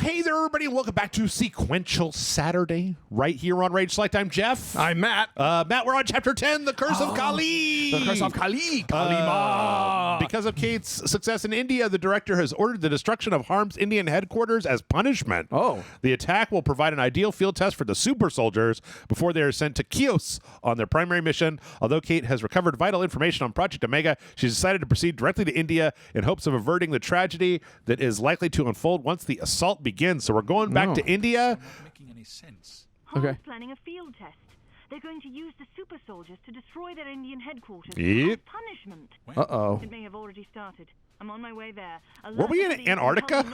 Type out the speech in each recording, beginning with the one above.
Hey there, everybody, and welcome back to Sequential Saturday, right here on Rage Select. I'm Jeff. I'm Matt. Matt, we're on Chapter 10, The Curse of Kali. The Curse of Kali. Kalima. Because of Cate's success in India, the director has ordered the destruction of H.A.R.M's Indian headquarters as punishment. Oh. The attack will provide an ideal field test for the super soldiers before they are sent to Chios on their primary mission. Although Cate has recovered vital information on Project Omega, she's decided to proceed directly to India in hopes of averting the tragedy that is likely to unfold once the assault begins. So we're going back to India. Not making any sense. H.A.R.M's planning a field test. They're going to use the super soldiers to destroy their Indian headquarters Yep. as punishment. Uh-oh. It may have already started. I'm on my way there. Were we in Antarctica?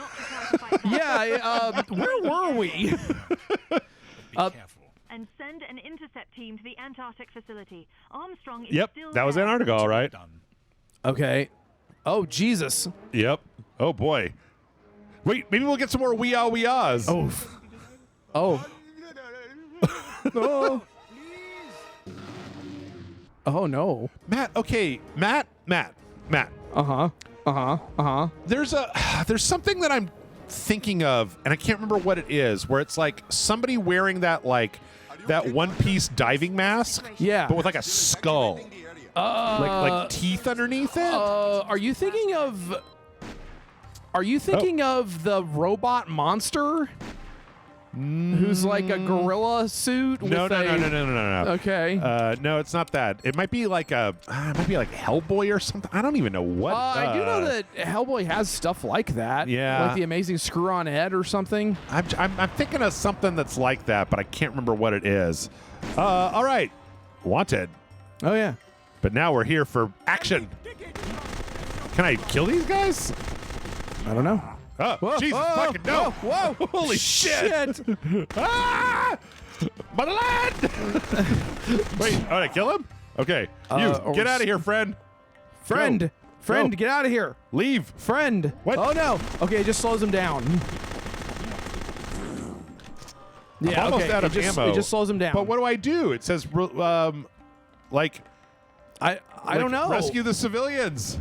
Yeah, where were we? Be careful. And send an intercept team to the Antarctic facility. Armstrong is Yep, still that was there. Antarctica, all right. Done. Okay. Oh, Jesus. Yep. Oh, boy. Wait, maybe we'll get some more wee-ah-wee-ahs. Oh. Oh. Oh. Oh, no. Matt, okay. Matt. Uh-huh. Uh-huh. Uh-huh. There's something that I'm thinking of, and I can't remember what it is, where it's like somebody wearing that one-piece diving mask, Yeah. but with like a skull, like teeth underneath it. Are you thinking of the robot monster? Who's like a gorilla suit? No. Okay. No, it's not that. It might be like Hellboy or something. I don't even know what. I do know that Hellboy has stuff like that. Yeah. Like the Amazing Screw-On Ed or something. I'm thinking of something that's like that, but I can't remember what it is. All right, Wanted. Oh, yeah. But now we're here for action. Can I kill these guys? I don't know. Oh, Whoa, Jesus whoa, fucking no. Whoa. Holy shit. Ah! Motherland! Wait, did I kill him? Okay. You, get out of here, friend. Friend, Go. get out of here. Leave. Friend. What? Oh, no. Okay, it just slows him down. Yeah, almost okay. out of ammo. It just slows him down. But what do I do? It says, I don't know. Rescue the civilians.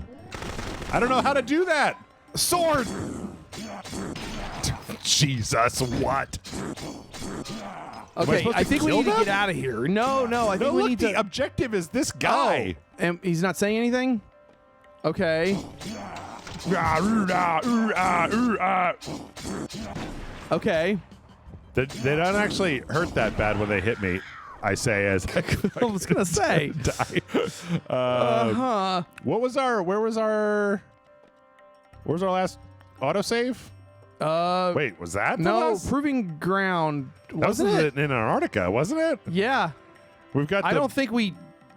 I don't know how to do that. Sword. Jesus, what? Okay, supposed I to think we kill need to them? get out of here. No, I think No, we look, need the to. objective is this guy. Oh, and he's not saying anything? Okay. Okay. They don't actually hurt that bad when they hit me. I say as I I was going to say. die. Uh-huh. Where was our last autosave? Wait, was that the No, last? Proving Ground. That Wasn't was it? in Antarctica, wasn't it? Yeah. We've got I don't think we...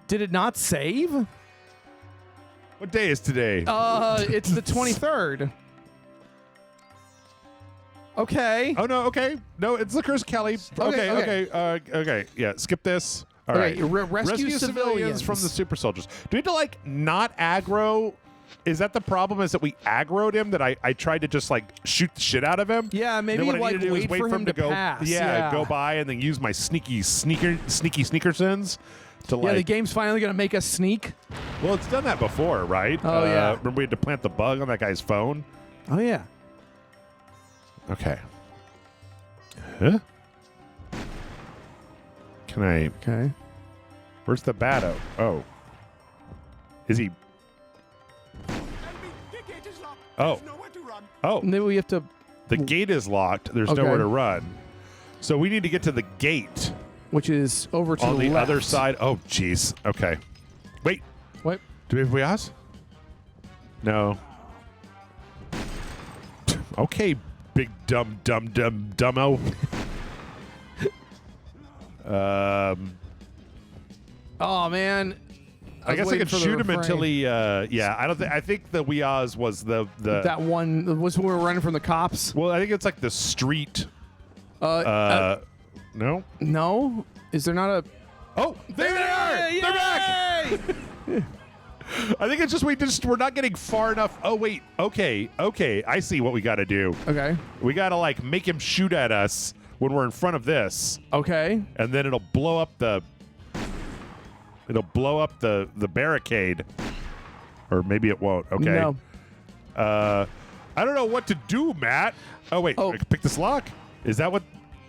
Did it not save? What day is today? It's the 23rd. Okay. Oh, no, okay. No, it's the Curse of Kali. Okay. Okay. Yeah, skip this. All Okay, right. rescue civilians from the super soldiers. Do we have to, not aggro? Is that the problem, is that we aggroed him, that I tried to just, shoot the shit out of him? Yeah, And maybe, then what I need to do is wait for him to go, pass. Yeah, go by and then use my sneaky sneakersons to, Yeah, the game's finally going to make us sneak. Well, it's done that before, right? Oh, yeah. Remember we had to plant the bug on that guy's phone? Oh, yeah. Okay. Huh? Can I... Okay. Where's the Batto? Oh. Is he... Oh. Oh. And then we have to... The gate is locked. There's Okay. nowhere to run. So we need to get to the gate Which is over to on the left. other side. Oh, jeez. Okay. Wait. What? Do we have Weas? No. Okay, big dumbo. Oh, man. I guess I could shoot him until he. Yeah, I don't think. I think the Weas was the. That one was when we were running from the cops. Well, I think it's like the street. No. No? Is there not a... Oh, there they are! Yay! They're back! I think it's just we're not getting far enough. Oh wait, okay. I see what we got to do. Okay. We got to make him shoot at us when we're in front of this, Okay. and then it'll blow up the barricade, or maybe it won't. Okay. No. I don't know what to do, Matt. Oh wait, I can pick this lock. Is that what?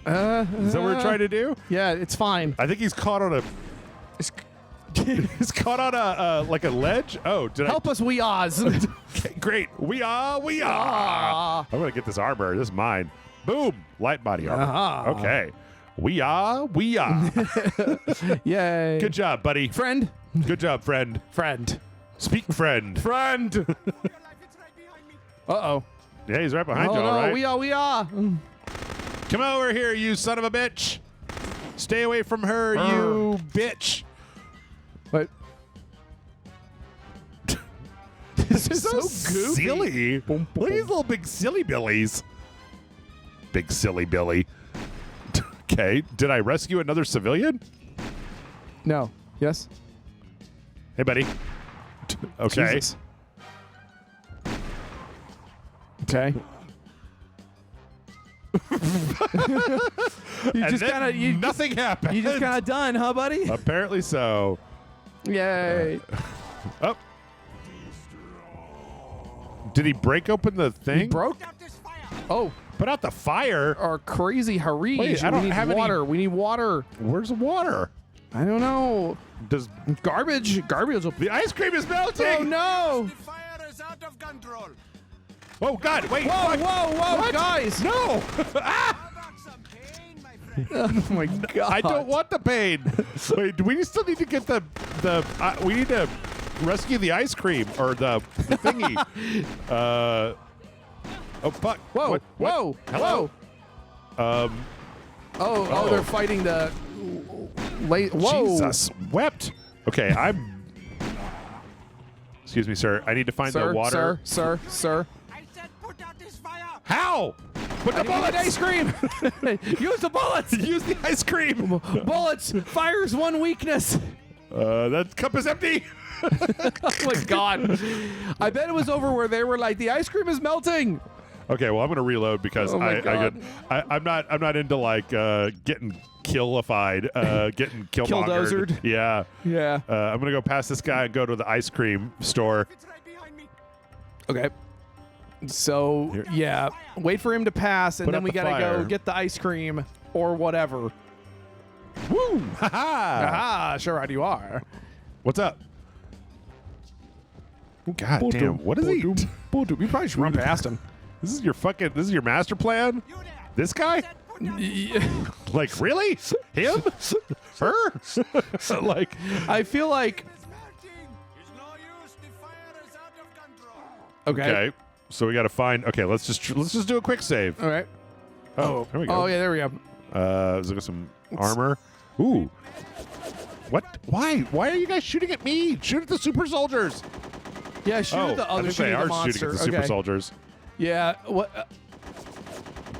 Is that what we're trying to do? Yeah, it's fine. I think he's caught on a. He's caught on a like a ledge. Oh, did Help us, we Oz. Okay, great. We are. I'm gonna get this armor. This is mine. Boom. Light body armor. Okay. We are. Yay. Good job, buddy. Friend. Good job, friend. Friend. Speak, friend. Friend. Uh-oh. Yeah, he's right behind Oh, you, all no, right? we are. Come over here, you son of a bitch. Stay away from her, you bitch. What? This is so goofy. silly. Boom, boom, Look at these boom. little big silly billies. Big silly Billy. Okay, did I rescue another civilian? No. Yes? Hey, buddy. Okay. Jesus. Okay. And then nothing happened. You just kind of done, huh, buddy? Apparently so. Yay. Oh. Did he break open the thing? He broke? Oh. Put out the fire. Our crazy Harij. Wait, I don't we need have any- water. We need water. Where's the water? I don't know. Does Garbage. Garbage. the ice cream is melting? Oh, no. The fire is out of control. Oh God! Wait! Whoa, what? whoa, What? guys. No! How about some pain, my friend? Oh, my God. I don't want the pain. Wait, do we still need to get the we need to rescue the ice cream or the thingy. Oh fuck! Whoa, What? whoa, Hello? whoa. Oh, they're fighting the late. Whoa. Jesus wept. Okay, I'm. Excuse me, sir. I need to find Sir, the water. Sir. I said put out this fire. How? Put the I need bullets. ice cream. Use the bullets. Use the ice cream. Bullets. Fire's one weakness. That cup is empty. Oh my God. I bet it was over where they were like, the ice cream is melting. Okay, well I'm gonna reload because Oh my God. I'm not into like getting killified, getting Killdozered. killmongered. Yeah. Yeah. I'm gonna go past this guy and go to the ice cream store. It's right behind me. Okay. So, Here. yeah. Wait for him to pass, and Put then out we the gotta fire. go get the ice cream or whatever. Woo! Ha ha! Ah, sure right you are. What's up? God damn! What is he? We probably should run past him. This is your master plan? You there. This guy? Like really? Him? Her? Like I feel like It's melting. It's no use. The fire is out of control. okay. okay. So we got to find. Okay, let's just do a quick save. All right. Oh, there we go. Oh yeah, there we go. Let's look at some armor. Ooh. What? Why? Why are you guys shooting at me? Shoot at the super soldiers. Yeah, shoot at the I other think they are monster. shooting at the super Okay. soldiers. Yeah. What?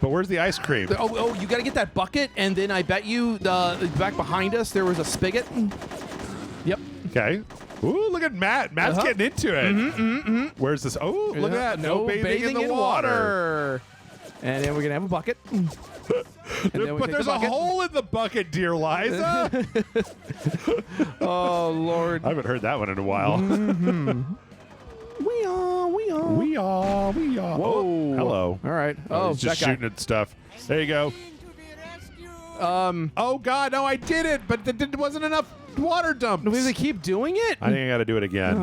But where's the ice cream? Oh, you got to get that bucket, and then I bet you the back behind us there was a spigot. Yep. Okay. Ooh, look at Matt. Matt's Uh-huh. getting into it. Where's this? Oh, look at that. No bathing in the water. And then we're gonna have a bucket. And then we But take there's the a bucket. hole in the bucket, dear Liza. Oh Lord. I haven't heard that one in a while. We are. We are. Whoa. Oh, hello. All right. Oh, Oh, he's just that guy. shooting at stuff. There you go. Need to be rescued. Oh God, no, I did it, but there wasn't enough water dumped. Do we have to keep doing it? I think I got to do it again.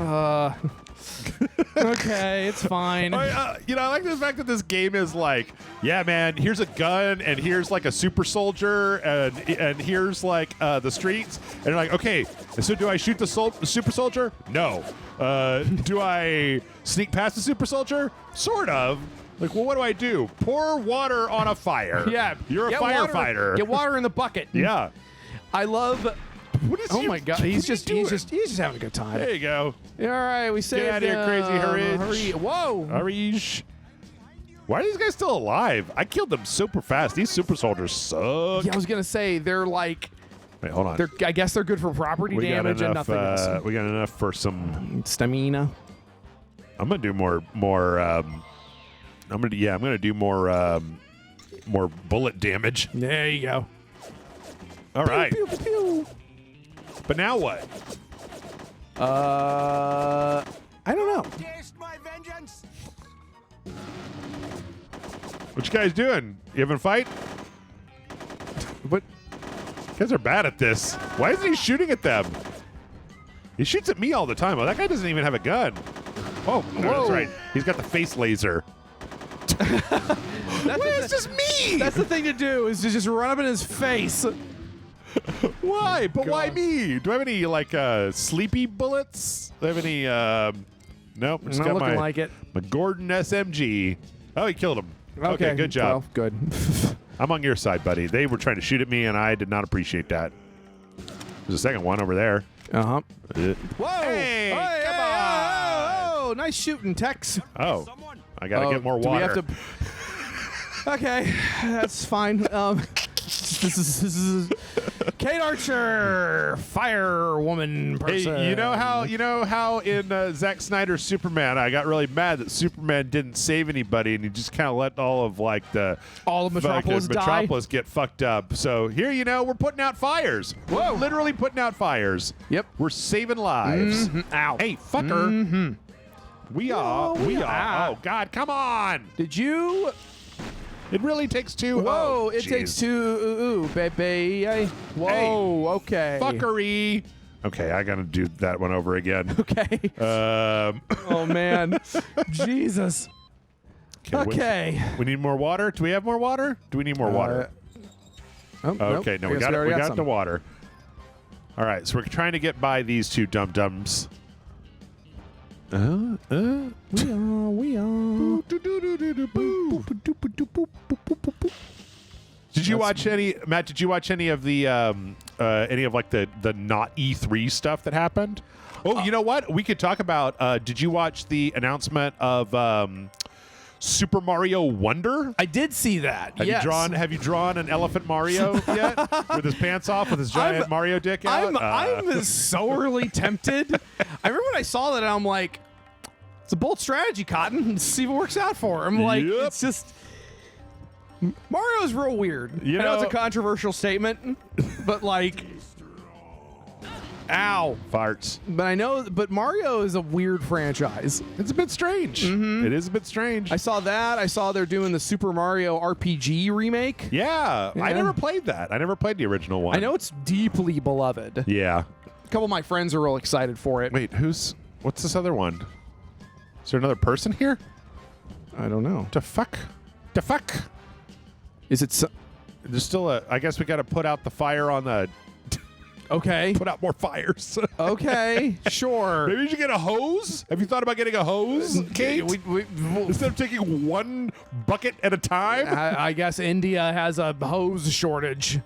Okay, it's fine. I like the fact that this game is like, yeah, man, here's a gun, and here's like a super soldier, and here's like the streets, and you're like, okay, so do I shoot the super soldier? No. Do I sneak past the super soldier? Sort of. Like, well, what do I do? Pour water on a fire. Yeah. You're a Get firefighter. Get water in the bucket. Yeah. I love. What is Oh he- my God, what he's are just you he's doing? just having a good time. There you go. All right, we saved out of here, crazy Harij. Harij. Whoa. Arish. Why are these guys still alive? I killed them super fast. These super soldiers suck. Yeah, I was gonna say they're like Wait, hold on. I guess they're good for property we got damage and enough. nothing else. We got enough for some. Stamina. I'm gonna do more. I'm gonna do more bullet damage. There you go. All right. Pew, pew, pew. But now what? I don't know. Taste my vengeance. What you guys doing? You having a fight? What? You guys are bad at this. Why isn't he shooting at them? He shoots at me all the time. Oh, that guy doesn't even have a gun. Oh, no, that's Whoa. right. He's got the face laser. That's Why is this me? That's the thing to do, is to just run up in his face. Why? But why God. me? Do I have any like sleepy bullets? Do I have any? Nope. Just Not got looking my, like it. my Gordon SMG. Oh, he killed him. Okay, good job. Well, good. I'm on your side, buddy. They were trying to shoot at me, and I did not appreciate that. There's a second one over there. Uh-huh. Whoa! Hey, Hey, come hey, on! Oh, nice shooting, Tex. Oh, I gotta get more do water. We have to... Okay, that's fine. This is Cate Archer, fire woman person. Hey, you know how in Zack Snyder's Superman, I got really mad that Superman didn't save anybody, and he just kind of let all of All of Metropolis die? Metropolis get fucked up. So here, we're putting out fires. Whoa. We're literally putting out fires. Yep. We're saving lives. Ow. Hey, fucker. We are. Whoa, We we are. are. Oh God, come on! Did you? It really takes two. Whoa, Oh, it jeez. takes two. Ooh, baby. Whoa, okay. Fuckery. Okay, I gotta do that one over again. Okay. Oh, man. Jesus. Okay. We need more water. Do we have more water? Do we need more water? Oh, Okay, nope. no, I we guess got it. already We got some. the water. All right, so we're trying to get by these two dum-dums. We are. Did you watch any, Matt? Did you watch any of the the not E3 stuff that happened? Oh, you know what? We could talk about. Did you watch the announcement of Super Mario Wonder? I did see that. Have you drawn an elephant Mario yet with his pants off with his giant Mario dick out? I'm sorely tempted. I remember when I saw that, and I'm like, it's a bold strategy, Cotton. Let's see if it works out for him. Like, Yep. it's just Mario's real weird. You I know it's a know- controversial statement, but like, ow. Farts. But Mario is a weird franchise. It's a bit strange. It is a bit strange. I saw that. I saw they're doing the Super Mario RPG remake. Yeah, I Yeah. never played that. I never played the original one. I know it's deeply beloved. Yeah. A couple of my friends are real excited for it. Wait, what's this other one? Is there another person here? I don't know. The fuck? Is it There's still I guess we got to put out the fire on the. okay? Put out more fires. Okay, sure. Maybe you should get a hose. Have you thought about getting a hose, Kate? Instead of taking one bucket at a time. I guess India has a hose shortage,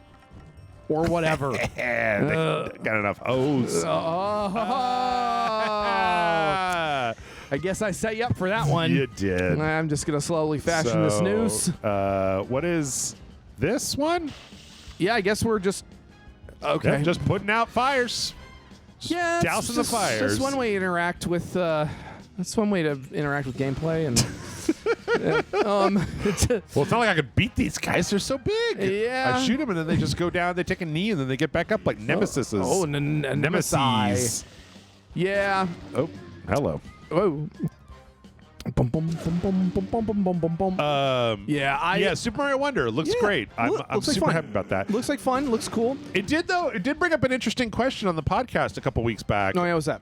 or whatever. And they got enough hose. I guess I set you up for that one. You did. I'm just gonna slowly fashion this noose. What is this one? Yeah, I guess we're just okay. Yeah, just putting out fires. Just yeah, dousing the fires. That's one way to interact with. That's one way to interact with gameplay and. Well, it's not like I could beat these guys. They're so big. Yeah. I shoot them and then they just go down. They take a knee and then they get back up like nemesis. Nemesis. Yeah. Oh, hello. Whoa. Bum, bum, bum, bum, bum, bum, bum, bum, bum, bum. Yeah, Super Mario Wonder looks Yeah, great. I'm looks like super fun. happy about that. Looks like fun. Looks cool. It did though. It did bring up an interesting question on the podcast a couple weeks back. No, yeah, what's that?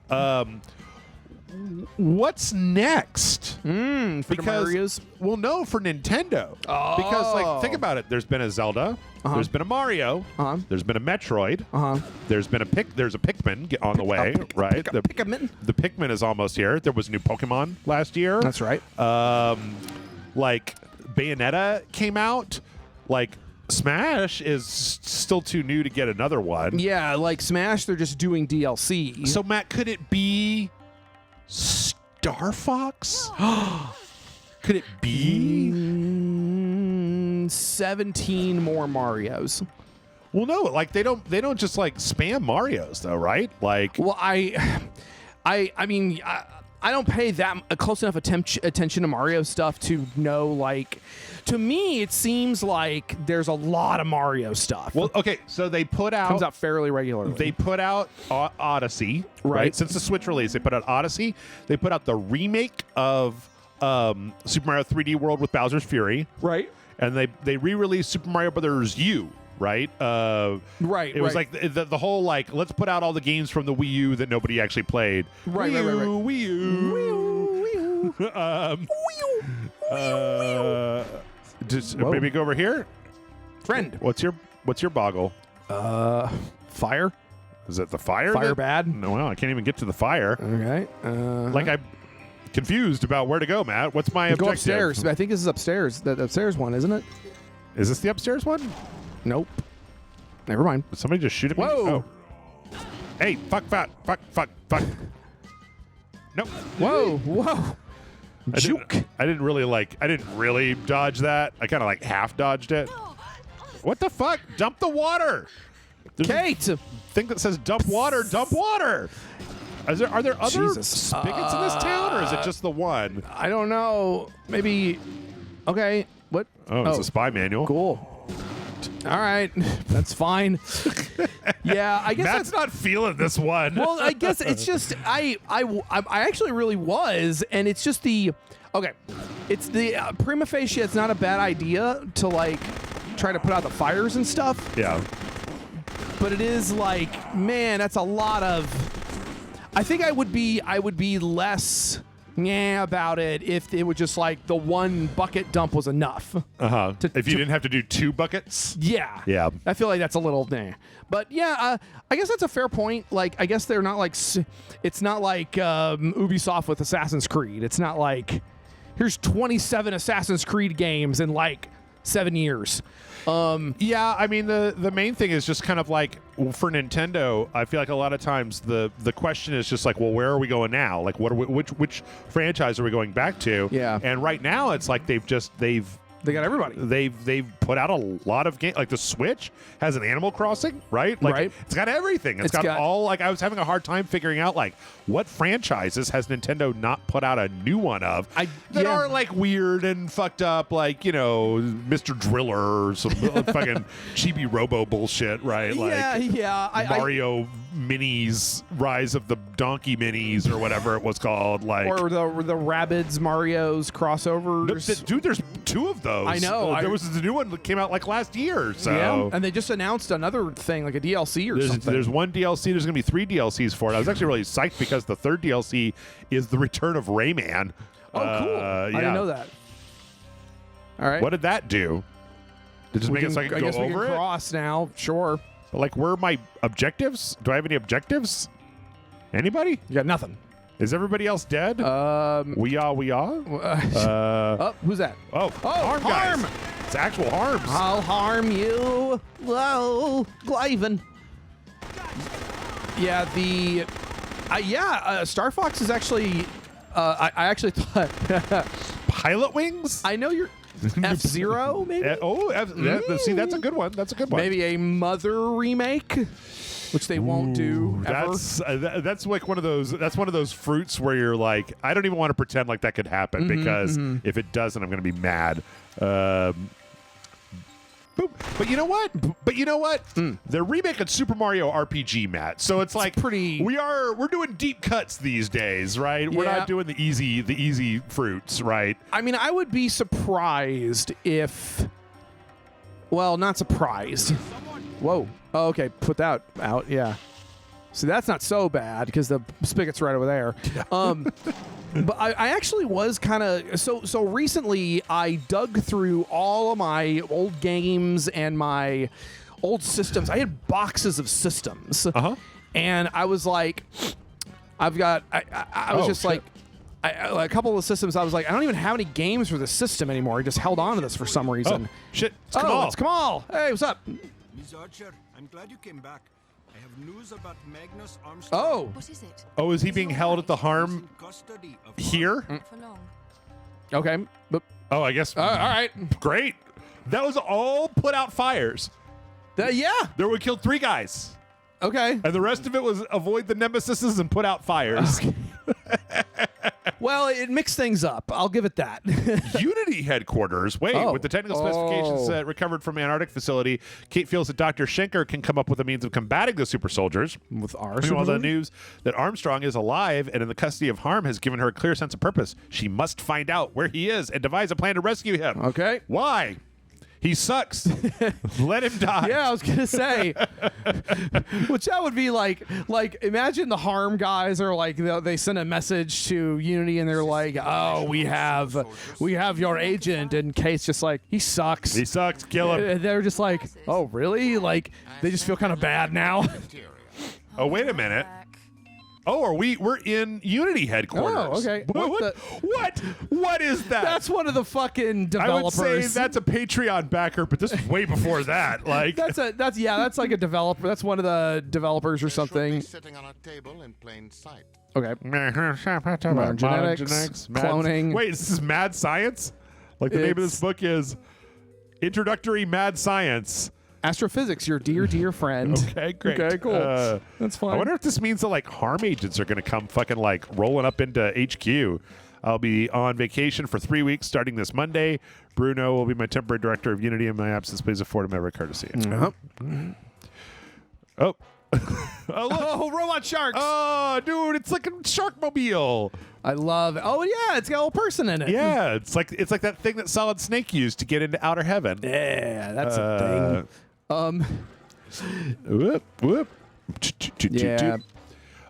What's next? For the Marios? Well, no, for Nintendo. Oh. Because, think about it. There's been a Zelda. Uh-huh. There's been a Mario. Uh-huh. There's been a Metroid. Uh-huh. There's been there's a Pikmin on the way, right? The Pikmin is almost here. There was a new Pokemon last year. That's right. Like Bayonetta came out. Like Smash is still too new to get another one. Yeah, like Smash, they're just doing DLC. So Matt, could it be Star Fox? Could it be? 17 more Marios. Well, no, like they don't just like spam Marios though, right? Like, Well, I mean, I don't pay that close enough attention to Mario stuff to know. Like, to me, it seems like there's a lot of Mario stuff. well, okay, so they put out comes out fairly regularly. They put out Odyssey, right? Right. Since the Switch release, they put out Odyssey. They put out the remake of Super Mario 3D World with Bowser's Fury, Right. and they re-released Super Mario Brothers U. Right. Right. It was like the whole like let's put out all the games from the Wii U that nobody actually played. Right. Wii U. Just Whoa. maybe go over here. Friend. What's your boggle? Fire. Is it the fire? Fire bad. No, well, I can't even get to the fire. Okay. Like I'm confused about where to go, Matt. What's my objective? Go upstairs. I think this is upstairs. The upstairs one, isn't it? Is this the upstairs one? Nope. Never mind. Did somebody just shoot at me? Whoa. Oh. Hey, fuck. Nope. Whoa. Juke. I didn't really dodge that. I kind of like half dodged it. What the fuck? Dump the water. There's Kate. a thing that says dump water. Are there other Jesus. spigots in this town, or is it just the one? I don't know. Maybe. Okay. What? Oh, it's a spy manual. Cool. All right. That's fine. Yeah, I guess Matt's not feeling this one. Well, I guess it's just I actually really was, and it's just it's the prima facie. It's not a bad idea to like try to put out the fires and stuff. Yeah. But it is like, man, that's a lot of. I think I would be less about it if it was just like the one bucket dump was enough. If you didn't have to do 2 buckets. Yeah. Yeah. I feel like that's a little But yeah, I guess that's a fair point. Like, I guess they're not like, it's not like Ubisoft with Assassin's Creed. It's not like, here's 27 Assassin's Creed games in like 7 years. Yeah, I mean the main thing is just kind of like for Nintendo, I feel like a lot of times the question is just like, well, where are we going now? Like, what are which franchise are we going back to? Yeah. And right now it's like they've They got everybody. They've put out a lot of games. Like the Switch has an Animal Crossing, right? Like Right. It's got everything. It's got all like I was having a hard time figuring out like what franchises has Nintendo not put out a new one of that are like weird and fucked up, like, you know, Mr. Driller or some fucking chibi Robo bullshit, right? Like Mario Minis, Rise of the Donkey Minis, or whatever it was called, like or the Rabbids Mario's crossovers. Dude, there's 2 of those. I know. There was the new one that came out like last year. So Yeah, and they just announced another thing, like a DLC or something. There's one DLC. There's going to be 3 DLCs for it. I was actually really psyched because the 3rd DLC is the return of Rayman. Oh, cool. I didn't know that. All right. What did that do? Did it just make it so I could go guess we over can it? cross now. Sure. But like, where are my objectives? Do I have any objectives? Anybody? You got nothing. Is everybody else dead? We are. Oh, who's that? Oh, H.A.R.M. guys. H.A.R.M. It's actual harms. I'll harm you. Whoa, Glyven. Yeah, Star Fox is actually. I actually thought. Pilot Wings? I know you're F-Zero, maybe. See, that's a good one. That's a good one. Maybe a Mother remake, which they won't do ever. That's like one of those. That's one of those fruits where you're like, I don't even want to pretend like that could happen because if it doesn't, I'm going to be mad. But you know what? They're remaking Super Mario RPG, Matt. So it's like pretty. We're doing deep cuts these days, right? We're Yeah. not doing the easy fruits, right? I mean, I would be surprised if. Well, not surprised. Whoa. Oh, okay. Put that out. Yeah. See, that's not so bad because the spigot's right over there. But I actually was kind of so recently. I dug through all of my old games and my old systems. I had boxes of systems, and I was like, I was just like. A couple of systems, I was like, I don't even have any games for this system anymore. I just held on to this for some reason. Oh, shit. It's It's Kamal. Hey, what's up? Miss Archer, I'm glad you came back. I have news about Magnus Armstrong. Oh. What is it? Oh, is he being held at the He's H.A.R.M. in custody of here? For long. Okay. But, Oh, I guess. all right. Great. That was all put out fires. Yeah. There we killed 3 guys. Okay. And the rest of it was avoid the nemesises and put out fires. Well, it mixed things up. I'll give it that. Unity headquarters. Wait, with the technical specifications recovered from Antarctic facility, Kate feels that Dr. Schenker can come up with a means of combating the super soldiers. With our Meanwhile, the news that Armstrong is alive and in the custody of H.A.R.M has given her a clear sense of purpose. She must find out where he is and devise a plan to rescue him. Okay. Why? He sucks. Let him die. Yeah, I was gonna say, which that would be like imagine the H.A.R.M guys are like they send a message to Unity and they're like, oh, we have your agent, and Kate's just like, he sucks. He sucks. Kill him. And they're just like, oh, really? Like they just feel kind of bad now. Oh, wait a minute. Oh, we're in Unity headquarters. Oh, okay. What is that? That's one of the fucking developers. I would say that's a Patreon backer, but this is way before that. Like that's like a developer. That's one of the developers or something. Sitting on a table in plain sight. Okay. Modern genetics, cloning. Wait, this is Mad Science? Like the name of this book is Introductory Mad Science. Astrophysics, your dear friend. Okay, great. Okay, cool. That's fine. I wonder if this means that like H.A.R.M agents are going to come fucking like rolling up into HQ. I'll be on vacation for 3 weeks starting this Monday. Bruno will be my temporary director of Unity in my absence. Please afford him every courtesy. Oh. Oh, robot sharks. Oh, dude, it's like a Sharkmobile. I love it. Oh, yeah, it's got a little person in it. Yeah, it's like that thing that Solid Snake used to get into outer heaven. Yeah, that's a thing. Whoop. Yeah.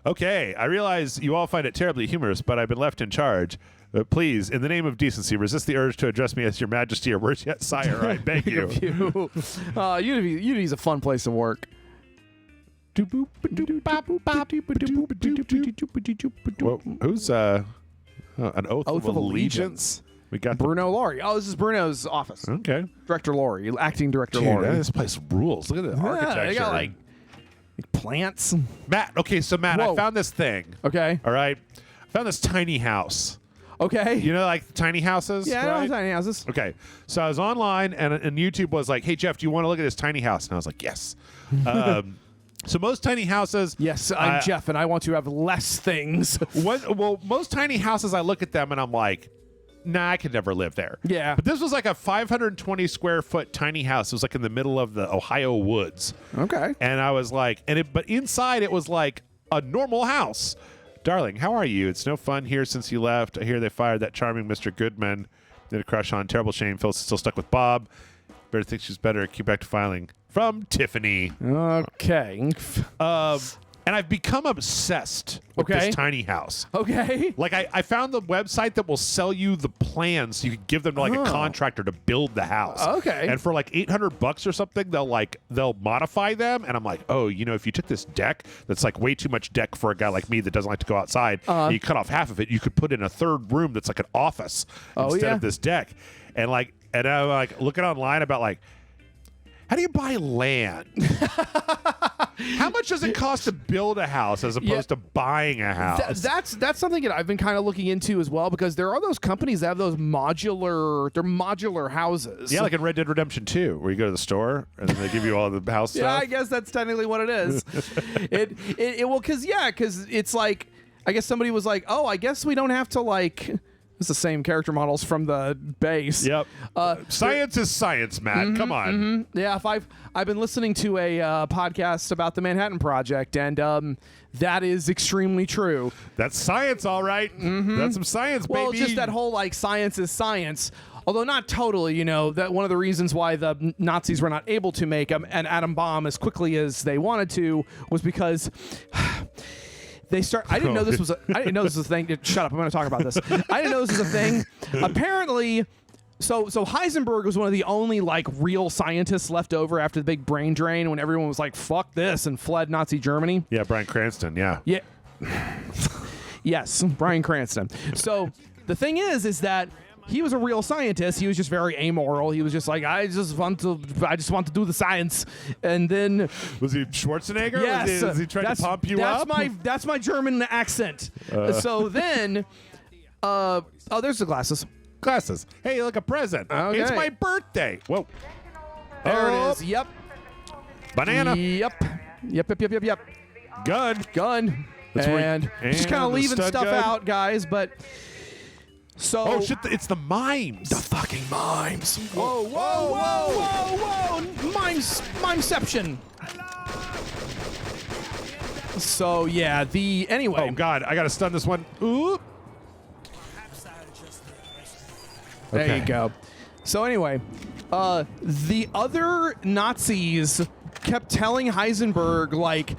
Okay, I realize you all find it terribly humorous, but I've been left in charge. Please, in the name of decency, resist the urge to address me as your majesty or worse yet, sire, I beg you. Unity's a fun place to work. Whoa, who's an oath of allegiance? We got Bruno Laurie. Oh, this is Bruno's office. Okay. Director Laurie, acting director Dude, Laurie. this place rules. Look at the architecture. They got like plants. Matt, okay, so Matt, Whoa. I found this thing. Okay. All right. I found this tiny house. Okay. You know, like tiny houses? Yeah, right? I know tiny houses. Okay. So I was online and YouTube was like, hey, Jeff, do you want to look at this tiny house? And I was like, yes. So most tiny houses. Yes, I'm Jeff, and I want to have less things. Most tiny houses, I look at them and I'm like, nah, I could never live there. Yeah. But this was like a 520 square foot tiny house. It was like in the middle of the Ohio woods. Okay. And I was like, but inside it was like a normal house. Darling, how are you? It's no fun here since you left. I hear they fired that charming Mr. Goodman. Did a crush on. Terrible shame. Phil's still stuck with Bob. Better think she's better. Keep back to filing. From Tiffany. Okay. And I've become obsessed with Okay. this tiny house. Okay. Like I found the website that will sell you the plans so you can give them to like a contractor to build the house. Okay. And for like $800 or something, they'll modify them. And I'm like, oh, if you took this deck that's like way too much deck for a guy like me that doesn't like to go outside, and you cut off half of it, you could put in a third room that's like an office instead of this deck. And I'm like looking online about like, how do you buy land? How much does it cost to build a house as opposed to buying a house? That's something that I've been kind of looking into as well, because there are those companies that have those modular houses. Yeah, like in Red Dead Redemption 2, where you go to the store and then they give you all the house Yeah, stuff. I guess that's technically what it is. Because it's like, I guess somebody was like, oh, I guess we don't have to like. It's the same character models from the base. Yep. Science is science, Matt. Come on. Yeah, I've been listening to a podcast about the Manhattan Project, and that is extremely true. That's science, all right. That's some science, Well, baby. just that whole like science is science. Although not totally, that one of the reasons why the Nazis were not able to make an atom bomb as quickly as they wanted to was because I didn't know this was a thing. Shut up! I'm going to talk about this. I didn't know this was a thing. Apparently, so Heisenberg was one of the only like real scientists left over after the big brain drain when everyone was like, "Fuck this," and fled Nazi Germany. Yeah, Bryan Cranston. Yeah. Yeah. Yes, Bryan Cranston. So the thing is that he was a real scientist. He was just very amoral. He was just like, I just want to do the science. And then Was he Schwarzenegger? yes, Was he trying to pump you up? That's my German accent. So then, there's the glasses. Glasses. Hey, look, a present. Okay. It's my birthday. Whoa. There Oh. it is. Yep. Banana. Yep. Gun. Gun. That's where And you- just kind of and the leaving stud stuff gun. out, guys. But So Oh shit! It's the mimes. the fucking mimes. Whoa, whoa, whoa, whoa, whoa! Mimeception. So yeah, anyway. Oh god, I gotta stun this one. Ooh. There Okay. you go. So anyway, the other Nazis kept telling Heisenberg, like,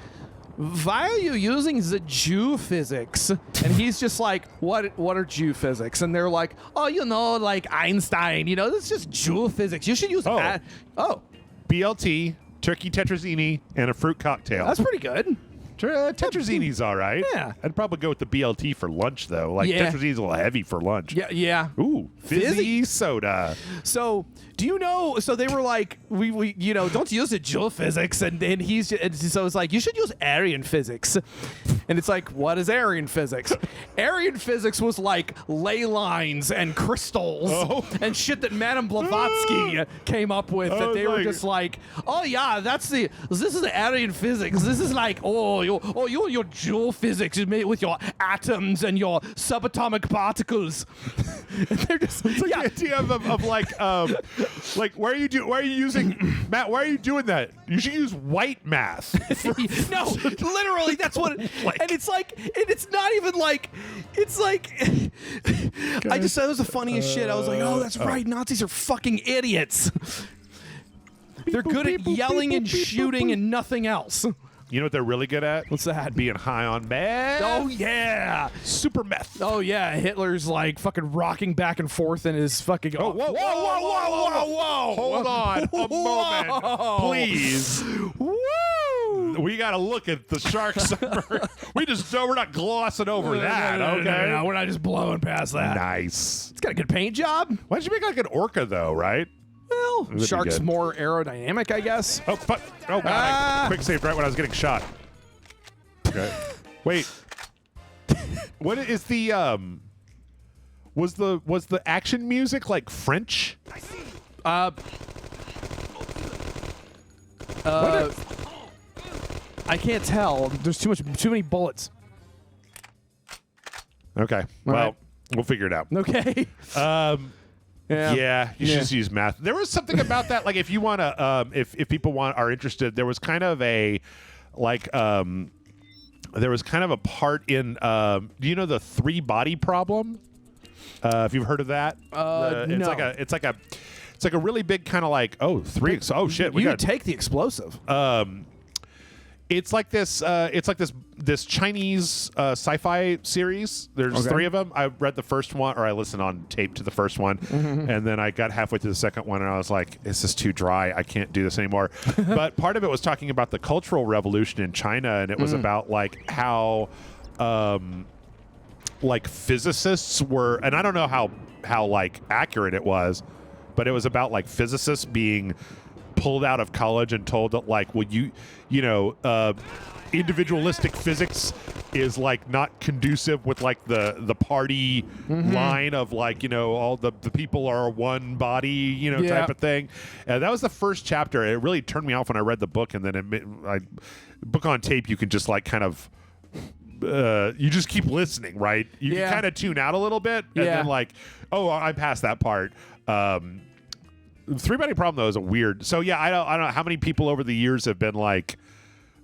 why are you using the Jew physics? And he's just like, what are Jew physics? And they're like, oh, like Einstein, this is just Jew physics. You should use that. Oh, BLT, turkey tetrazzini, and a fruit cocktail. that's pretty good. Tetrazzini's all right. Yeah. I'd probably go with the BLT for lunch though. Like Yeah. tetrazzini's a little heavy for lunch. Yeah. Ooh, fizzy soda. So, do you know? So they were like, we don't use the Joule physics, and he's and so it's like you should use Aryan physics, and it's like, what is Aryan physics? Aryan physics was like ley lines and crystals and shit that Madame Blavatsky came up with. That they were just like, oh yeah, this is the Aryan physics. This is like, your Joule physics is made with your atoms and your subatomic particles. And they're just The idea of like why are you using Matt? Why are you doing that? You should use white math. No, literally, that's what. And it's like, and it's not even like, it's like. I just thought it was the funniest shit. I was like, oh, that's right. Nazis are fucking idiots. They're good at yelling and shooting and nothing else. You know what they're really good at? What's that? Being high on meth. Oh yeah, Super meth. oh yeah. Hitler's like fucking rocking back and forth in his fucking. Oh, whoa. Hold on a moment, please. Woo! We got to look at the shark summer. We're not glossing over that, okay? No, we're not just blowing past that. Nice. It's got a good paint job. Why don't you make like an orca though, right? Well, be shark's good. more aerodynamic, I guess. Oh, fuck. Oh, God. Ah. I quick saved right when I was getting shot. Okay. Wait. What is the, was the action music like French? I can't tell. There's too many bullets. Okay. Well, right. we'll figure it out. Okay. Yeah, you should just use math. There was something about that, like if you want to, if people are interested, there was kind of a, like, there was kind of a part in, do you know the 3-body problem? If you've heard of that, it's no. It's like a really big kind of like, oh shit, we You got take the explosive. It's like this Chinese sci-fi series. There's 3 of them. I read the first one, or I listened on tape to the first one, and then I got halfway through the second one, and I was like, "This is too dry. I can't do this anymore." But part of it was talking about the Cultural Revolution in China, and it was about like how, like physicists were, and I don't know how like accurate it was, but it was about like physicists being pulled out of college and told that like, well, individualistic physics is like not conducive with like the party line of like, all the people are one body, type of thing. That was the first chapter. It really turned me off when I read the book, and then book on tape, you can just like kind of you just keep listening, right? You can kind of tune out a little bit, and then like, oh, I'm past that part. 3-body problem though is a weird. So yeah, I don't know how many people over the years have been like,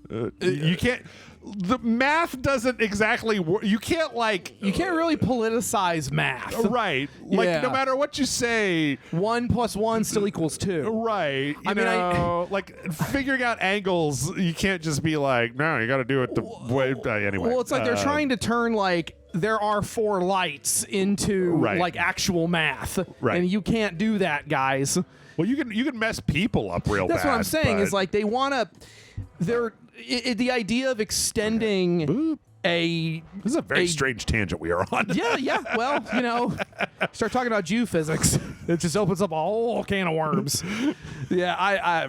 you can't. The math doesn't exactly work. You can't really politicize math. Right. Like Yeah. no matter what you say, 1 + 1 still equals 2. right. You know, like figuring out angles, you can't just be like, no, you got to do it the way. Anyway. Well, it's like they're trying to turn like there are 4 lights into Right. like actual math, Right. and you can't do that, guys. Well, you can mess people up real bad. That's what I'm saying. but- Is like they want to. The idea of extending a. This is a very strange tangent we are on. Yeah. Well, start talking about Jew physics. It just opens up a whole can of worms. Yeah, I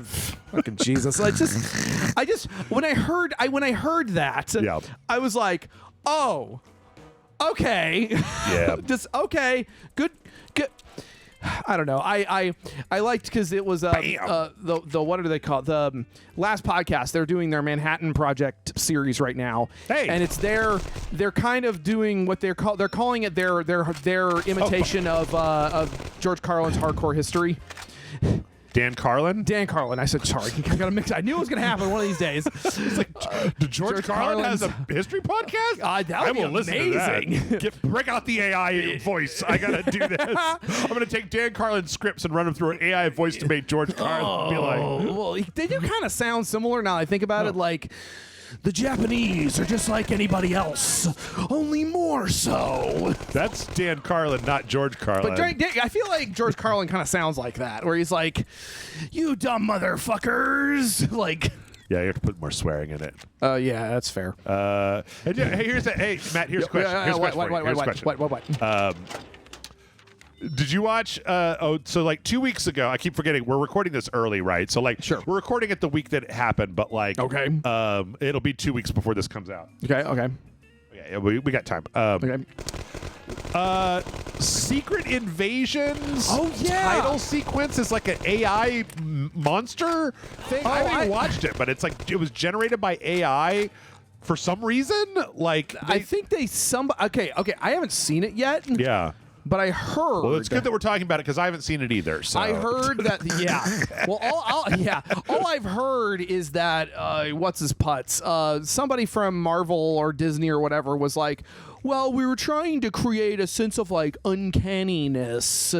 fucking Jesus. I just when I heard that, Yeah. I was like, oh, okay. Yeah. Just okay. Good. I don't know. I liked because it was the what do they call it? The last podcast. They're doing their Manhattan Project series right now. Hey. And it's they're kind of doing what they're calling it their imitation of George Carlin's Hardcore History. Dan Carlin? Dan Carlin. I said, sorry. I got to mix. I knew it was going to happen one of these days. It's like, George Carlin has a history podcast? That would be listen amazing. to that. Break out the AI voice. I got to do this. I'm going to take Dan Carlin's scripts and run them through an AI voice to make George Carlin be like... Well, they do kind of sound similar now I think about it. Like, the Japanese are just like anybody else, only more so. That's Dan Carlin, not George Carlin. But I feel like George Carlin kind of sounds like that, where he's like, "You dumb motherfuckers!" Like, yeah, you have to put more swearing in it. Yeah, that's fair. Hey, Matt. Here's a question. Here's a question. What? Did you watch? So like 2 weeks ago, I keep forgetting we're recording this early, right? So like, sure, we're recording it the week that it happened, but like, okay, it'll be 2 weeks before this comes out. Okay. Yeah, we got time. Okay. Secret Invasions. Oh yeah. Title sequence is like an AI monster thing. I haven't even watched it, but it's like it was generated by AI. For some reason, like I think okay. I haven't seen it yet. Yeah. But I heard. Well, it's good that we're talking about it because I haven't seen it either. So I heard that. Yeah. Well, all I've heard is that what's his putz? Somebody from Marvel or Disney or whatever was like, well, we were trying to create a sense of like uncanniness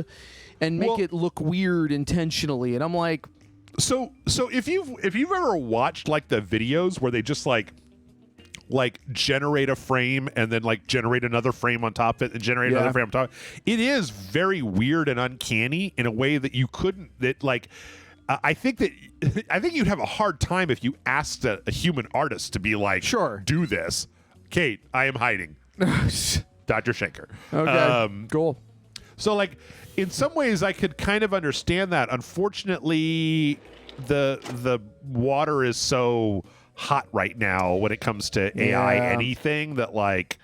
and make it look weird intentionally, and I'm like, so if you've ever watched like the videos where they just like generate a frame and then like generate another frame on top of it and generate another frame on top. It is very weird and uncanny in a way that you couldn't. That like, I think you'd have a hard time if you asked a human artist to be like, sure, do this. Kate, I am hiding. Dr. Schenker. Okay, cool. So like, in some ways, I could kind of understand that. Unfortunately, the water is so hot right now when it comes to AI anything that like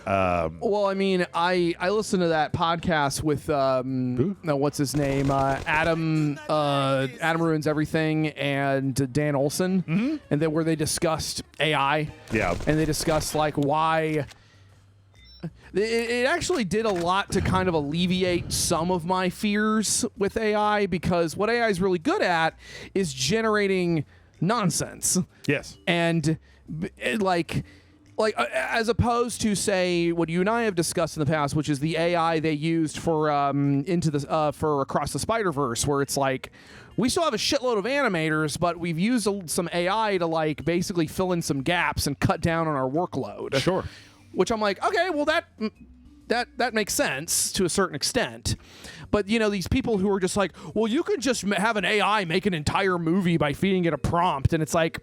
well, I mean, I listened to that podcast with what's his name, Adam Ruins Everything and Dan Olson, and then where they discussed AI, and they discussed like why it actually did a lot to kind of alleviate some of my fears with AI, because what AI is really good at is generating nonsense. Yes. And like as opposed to say what you and I have discussed in the past, which is the AI they used for for Across the Spider-Verse, where it's like we still have a shitload of animators, but we've used some AI to like basically fill in some gaps and cut down on our workload. Sure. Which I'm like, okay, well that makes sense to a certain extent. But, you know, these people who are just like, well, you could just have an AI make an entire movie by feeding it a prompt. And it's like,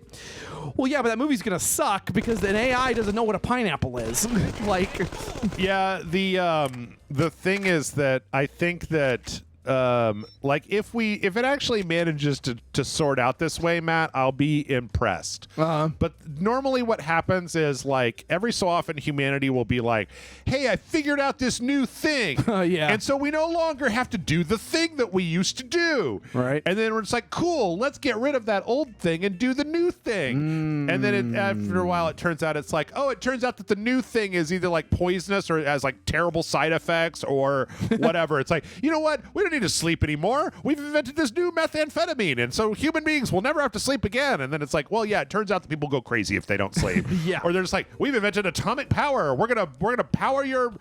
well, yeah, but that movie's going to suck because an AI doesn't know what a pineapple is. Like, yeah, the thing is that I think that like if it actually manages to sort out this way, Matt, I'll be impressed. But normally what happens is like every so often humanity will be like, hey, I figured out this new thing. Yeah. And so we no longer have to do the thing that we used to do. Right. And then it's like, cool, let's get rid of that old thing and do the new thing. And then after a while it turns out it's like, oh, it turns out that the new thing is either like poisonous or has like terrible side effects or whatever. It's like, you know what? We don't need to sleep anymore. We've invented this new methamphetamine, and so human beings will never have to sleep again. And then it's like, well, yeah, it turns out that people go crazy if they don't sleep. Yeah. Or they're just like, we've invented atomic power. We're gonna power your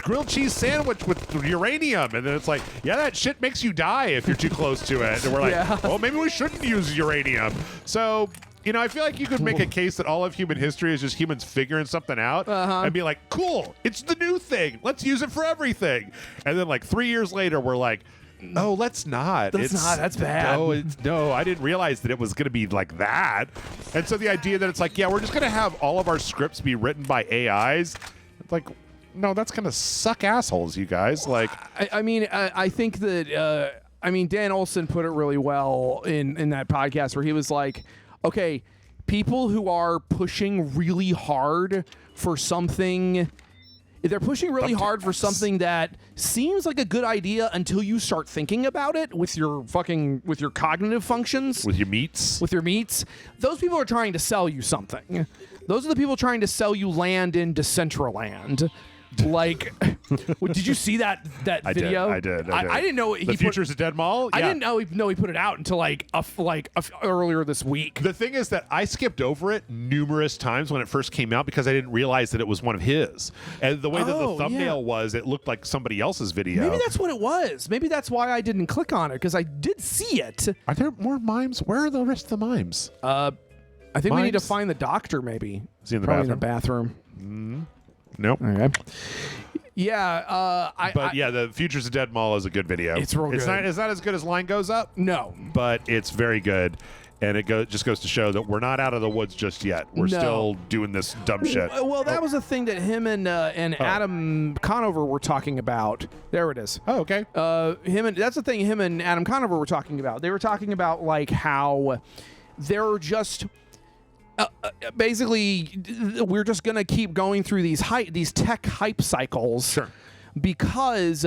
grilled cheese sandwich with uranium. And then it's like, yeah, that shit makes you die if you're too close to it. And we're like, well, maybe we shouldn't use uranium. So, you know, I feel like you could make a case that all of human history is just humans figuring something out and be like, cool, it's the new thing. Let's use it for everything. And then like 3 years later, we're like, no, let's not. That's bad. No, I didn't realize that it was going to be like that. And so the idea that it's like, yeah, we're just going to have all of our scripts be written by AIs. It's like, no, that's going to suck assholes, you guys. Like, I mean, I think that, Dan Olson put it really well in that podcast where he was like, okay, people who are pushing really hard for something They're pushing really hard for something that seems like a good idea until you start thinking about it with your cognitive functions. With your meats. With your meats. Those people are trying to sell you something. Those are the people trying to sell you land in Decentraland. Like, did you see that video? I did. I didn't know the Future's a Dead Mall. I Yeah. didn't know he put it out until earlier this week. The thing is that I skipped over it numerous times when it first came out because I didn't realize that it was one of his. And the way that the thumbnail was, it looked like somebody else's video. Maybe that's what it was. Maybe that's why I didn't click on it, because I did see it. Are there more mimes? Where are the rest of the mimes? I think we need to Mimes? find the doctor, maybe. Is he in the Probably bathroom? in the bathroom. Nope. Okay. Yeah. The Future's a Dead Mall is a good video. It's real good. It's not as good as Line Goes Up. No. But it's very good. And it just goes to show that we're not out of the woods just yet. We're still doing this dumb shit. Well, that was the thing that him and Adam Conover were talking about. There it is. Oh, okay. That's the thing him and Adam Conover were talking about. They were talking about like how they're just basically we're just gonna keep going through these tech hype cycles. Sure. Because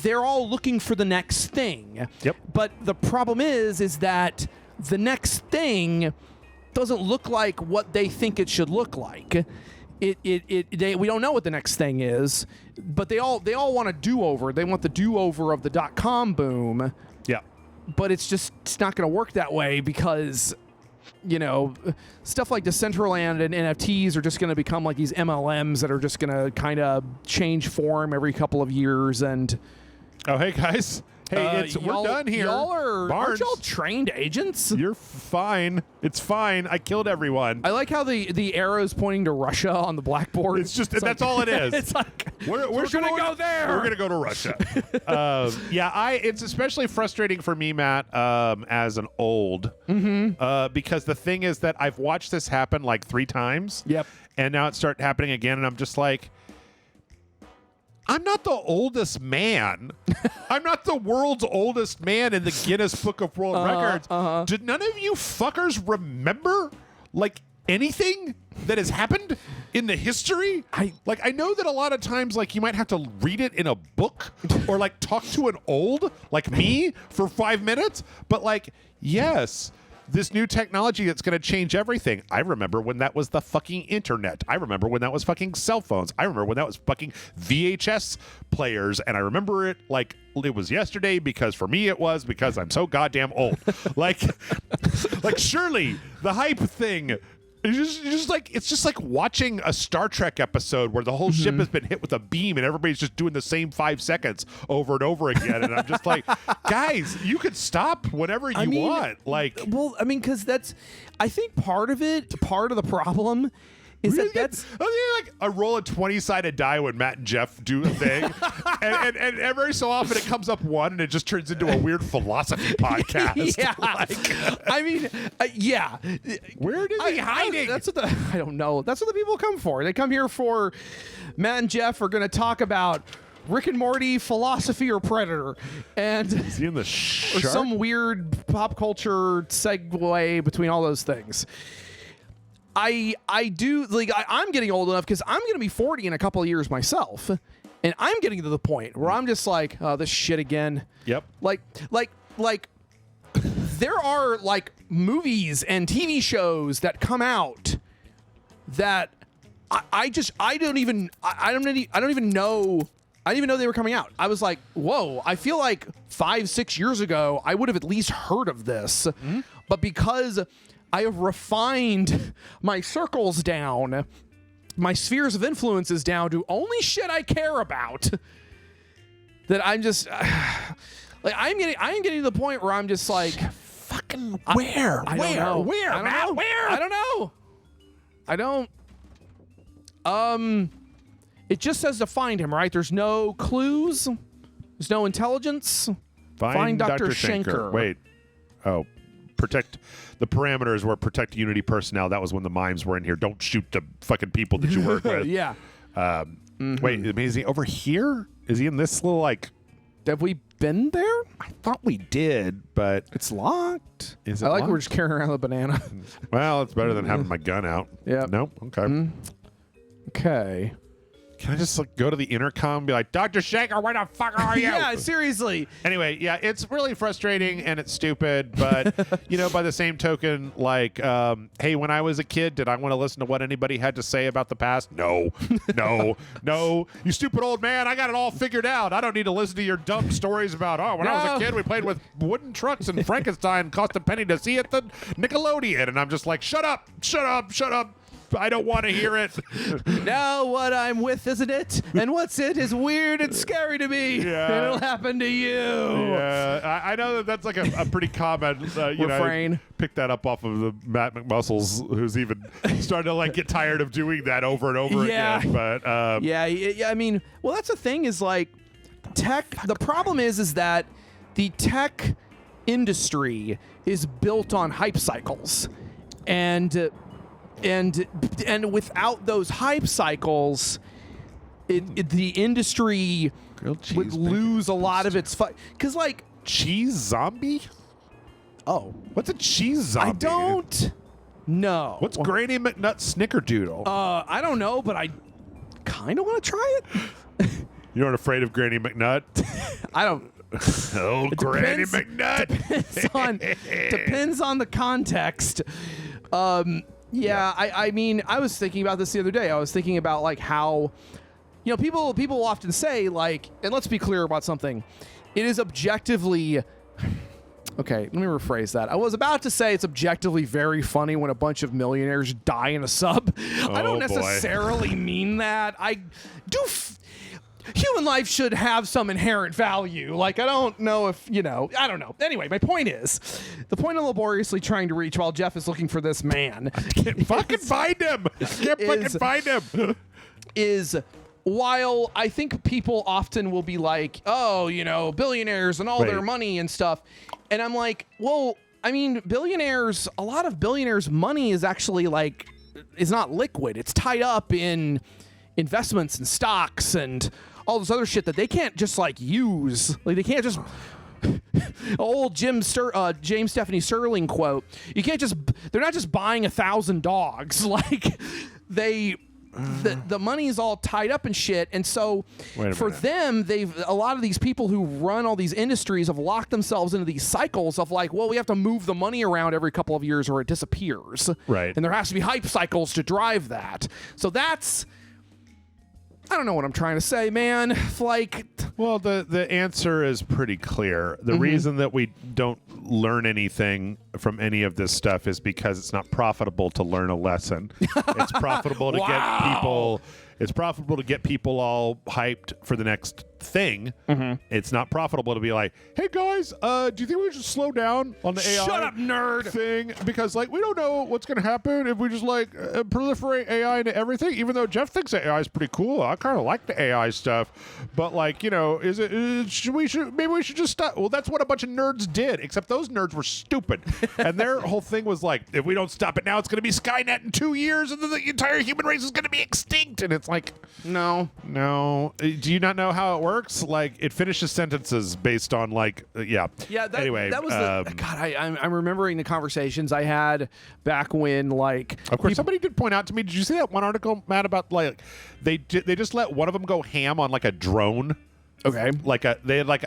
they're all looking for the next thing. Yep. But the problem is that the next thing doesn't look like what they think it should look like. We don't know what the next thing is, but they all want a do-over. They want the do-over of the .com boom. Yeah. But it's not going to work that way because, stuff like Decentraland and NFTs are just going to become like these MLMs that are just going to kind of change form every couple of years. And oh, hey guys. Hey, we're done here. Aren't y'all trained agents? You're fine. It's fine. I killed everyone. I like how the arrow's pointing to Russia on the blackboard. That's all it is. It's like, we're going to go there. We're going to go to Russia. It's especially frustrating for me, Matt, as an old. Because the thing is that I've watched this happen like 3 times. Yep. And now it started happening again, and I'm just like, I'm not the oldest man. I'm not the world's oldest man in the Guinness Book of World Records. Did none of you fuckers remember, like, anything that has happened in the history? I know that a lot of times, like, you might have to read it in a book or, like, talk to an old, like me, for 5 minutes. But, like, yes, this new technology that's going to change everything. I remember when that was the fucking internet. I remember when that was fucking cell phones. I remember when that was fucking VHS players. And I remember it like it was yesterday because for me it was because I'm so goddamn old. like surely the hype thing. It's just like watching a Star Trek episode where the whole ship has been hit with a beam and everybody's just doing the same 5 seconds over and over again. And I'm just like, guys, you could stop whenever you want. Like, well, I mean, because I think part of the problem is that's like I roll a 20-sided die when Matt and Jeff do a thing, and every so often it comes up one, and it just turns into a weird philosophy podcast. Yeah, I mean, yeah. Where is he hiding? I don't know. That's what the people come for. They come here for Matt and Jeff are going to talk about Rick and Morty, philosophy, or Predator, and is he in the or some weird pop culture segue between all those things. I do like I'm getting old enough because I'm going to be 40 in a couple of years myself, and I'm getting to the point where I'm just like, oh, this shit again. Yep. Like there are like movies and TV shows that come out that I don't even know. I didn't even know they were coming out. I was like, whoa, I feel like 5-6 years ago, I would have at least heard of this. But because I have refined my circles down, my spheres of influences down to only shit I care about, that I'm just like I'm getting to the point where I'm just like, fucking where? I don't know. Where? I don't Matt, know. where? I don't know. I don't. It just says to find him, right? There's no clues. There's no intelligence. Find Dr. Schenker. Wait. Oh. Protect the parameters were protect Unity personnel. That was when the mimes were in here. Don't shoot the fucking people that you work with. Yeah. Wait, is he over here? Is he in this little like? Have we been there? I thought we did, but it's locked. Is it I like locked? we're just carrying around the banana. Well, it's better than having my gun out. Yeah. Nope. Okay. Okay. Can I just like go to the intercom and be like, Dr. Shaker, where the fuck are you? Yeah, seriously. Anyway, yeah, it's really frustrating and it's stupid, but by the same token, like, hey, when I was a kid, did I want to listen to what anybody had to say about the past? No, no, you stupid old man, I got it all figured out. I don't need to listen to your dumb stories about, when I was a kid, we played with wooden trucks and Frankenstein cost a penny to see at the Nickelodeon. And I'm just like, shut up. I don't want to hear it. Now what I'm with, isn't it? And what's it is weird and scary to me. Yeah. It'll happen to you. Yeah, I know that's like a pretty common refrain. Pick that up off of the Matt McMuscles, who's even starting to like get tired of doing that over and over again. But I mean, well, that's the thing is like tech. The problem is that the tech industry is built on hype cycles, and without those hype cycles, the industry would lose a lot of its because like cheese zombie. Oh, what's a cheese zombie? I don't know. What's Granny McNutt Snickerdoodle? I don't know, but I kind of want to try it. You're not afraid of Granny McNutt? I don't. Oh, Granny McNutt. Depends on the context. I mean, I was thinking about this the other day. I was thinking about like how, people often say like, and let's be clear about something. It is objectively. Okay, let me rephrase that. I was about to say it's objectively very funny when a bunch of millionaires die in a sub. I don't necessarily mean that. I do. Human life should have some inherent value. Like, I don't know if, I don't know. Anyway, my point is, the point I'm laboriously trying to reach while Jeff is looking for this man. I can't fucking find him. Is while I think people often will be like, oh, billionaires and all their money and stuff. And I'm like, well, I mean, a lot of billionaires' money is actually like, is not liquid. It's tied up in investments and stocks and all this other shit that they can't just like use. Like they can't just old James Stephanie Sterling quote. You can't just. They're not just buying 1,000 dogs. Like the money is all tied up in shit. And so for them, a lot of these people who run all these industries have locked themselves into these cycles of like, well, we have to move the money around every couple of years or it disappears. Right. And there has to be hype cycles to drive that. So that's. I don't know what I'm trying to say, man. Like, well, the answer is pretty clear. The reason that we don't learn anything from any of this stuff is because it's not profitable to learn a lesson. It's profitable to get people. It's profitable to get people all hyped for the next thing. It's not profitable to be like, hey guys, do you think we should slow down on the AI Shut up, nerd thing? Because like we don't know what's going to happen if we just like proliferate AI into everything. Even though Jeff thinks that AI is pretty cool, I kind of like the AI stuff. But like, maybe we should just stop. Well, that's what a bunch of nerds did. Except those nerds were stupid, and their whole thing was like, if we don't stop it now, it's going to be Skynet in 2 years, and then the entire human race is going to be extinct. And it's like, no. Do you not know how it works? Like, it finishes sentences based on like, Anyway, that was I'm remembering the conversations I had back when like. Of course, somebody did point out to me. Did you see that one article, Matt, about like they just let one of them go ham on like a drone? Okay, they had like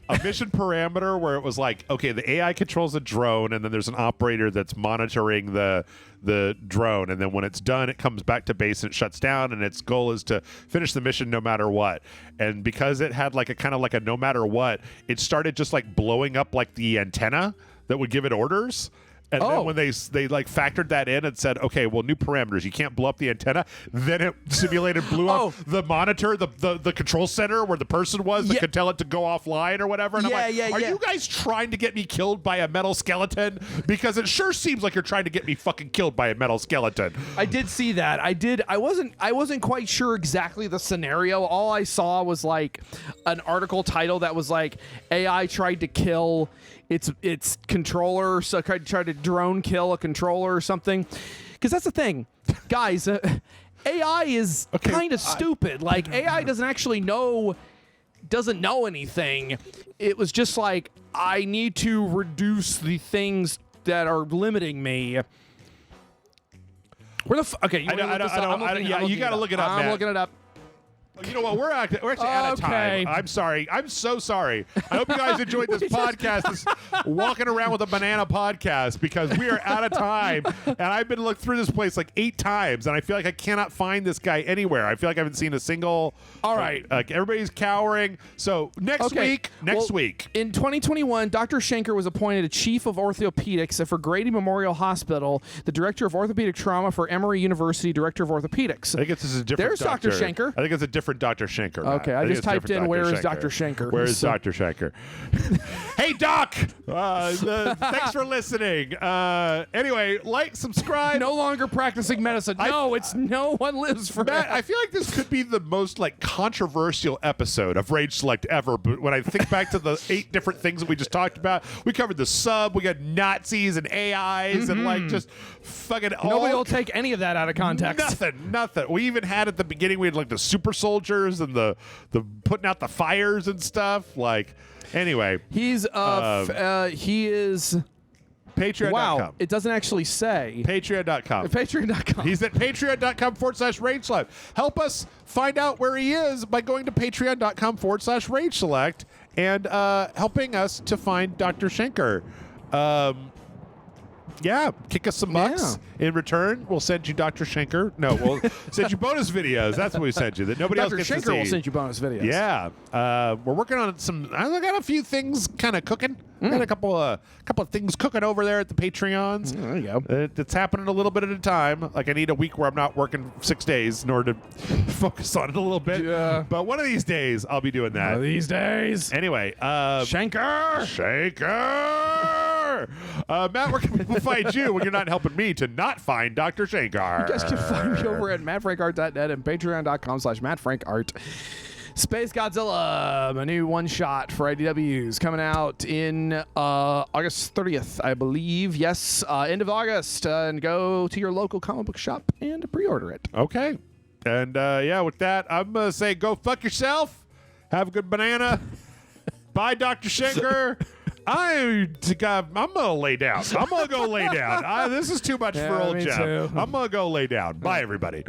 a mission parameter where it was like, okay, the AI controls the drone, and then there's an operator that's monitoring the drone, and then when it's done, it comes back to base and it shuts down, and its goal is to finish the mission no matter what. And because it had like a kind of like a no matter what, it started just like blowing up like the antenna that would give it orders. And then when they like factored that in and said, okay, well, new parameters, you can't blow up the antenna, then it simulated blew up the monitor, the control center where the person was that could tell it to go offline or whatever. And I'm like, are you guys trying to get me killed by a metal skeleton? Because it sure seems like you're trying to get me fucking killed by a metal skeleton. I did see that. I wasn't quite sure exactly the scenario. All I saw was like an article title that was like AI tried to kill its controller, so tried to drone kill a controller or something. Because that's the thing, guys. AI is kind of stupid. Like AI doesn't know anything. It was just like, I need to reduce the things that are limiting me. Where the okay? You I don't- wanna look this up? I'm looking- yeah, I'm you looking gotta it up. look it up, I'm Matt. looking it up. You know what? We're actually out of Okay. time. I'm sorry. I'm so sorry. I hope you guys enjoyed this podcast, this walking around with a banana podcast, because we are out of time. And I've been looking through this place like 8 times, and I feel like I cannot find this guy anywhere. I feel like I haven't seen a single. All right. Everybody's cowering. So next week. In 2021, Dr. Schenker was appointed a chief of orthopedics for Grady Memorial Hospital, the director of orthopedic trauma for Emory University, director of orthopedics. I think this is a different. There's Dr. Schenker. I think it's a different Dr. Schenker. Matt. Okay, I think just it's a typed different in where is Dr. Dr. Schenker. Where is So- Dr. Schenker? Hey, Doc. Thanks for listening. Anyway, like, subscribe. No longer practicing medicine. No, it's no one lives forever. Matt, I feel like this could be the most controversial episode of Rage Select ever. But when I think back to the 8 different things that we just talked about, we covered the sub, we got Nazis and AIs, and just fucking Nobody will take any of that out of context. Nothing. We even had at the beginning, we had the super soldiers and the putting out the fires and stuff. Anyway, He is Patreon.com. wow. It doesn't actually say. Patreon.com. Patreon.com. He's at patreon.com/RageSelect. Help us find out where he is by going to patreon.com/RageSelect and helping us to find Dr. Schenker. Yeah, kick us some bucks. In return, we'll send you Dr. Schenker. No, we'll send you bonus videos. That's what we send you that nobody Dr. else gets Schenker to see. will send you bonus videos. Yeah, we're working on some. I got a few things kind of cooking. Got a couple of things cooking over there at the Patreons. There you go. It's happening a little bit at a time. I need a week where I'm not working 6 days in order to focus on it a little bit. Yeah. But one of these days, I'll be doing that. One of these days. Anyway, Schenker. Matt, where can people find you when you're not helping me to not find Dr. Schenker? You guys can find me over at mattfrankart.net and patreon.com/mattfrankart. Space Godzilla, a new one-shot for IDWs, coming out in August 30th, I believe. Yes, end of August. And go to your local comic book shop and pre-order it. Okay. And with that, I'm going to say go fuck yourself. Have a good banana. Bye, Dr. Schenker. I'm going to lay down. I'm going to go lay down. This is too much for old me Jeff. too. I'm going to go lay down. Bye, everybody.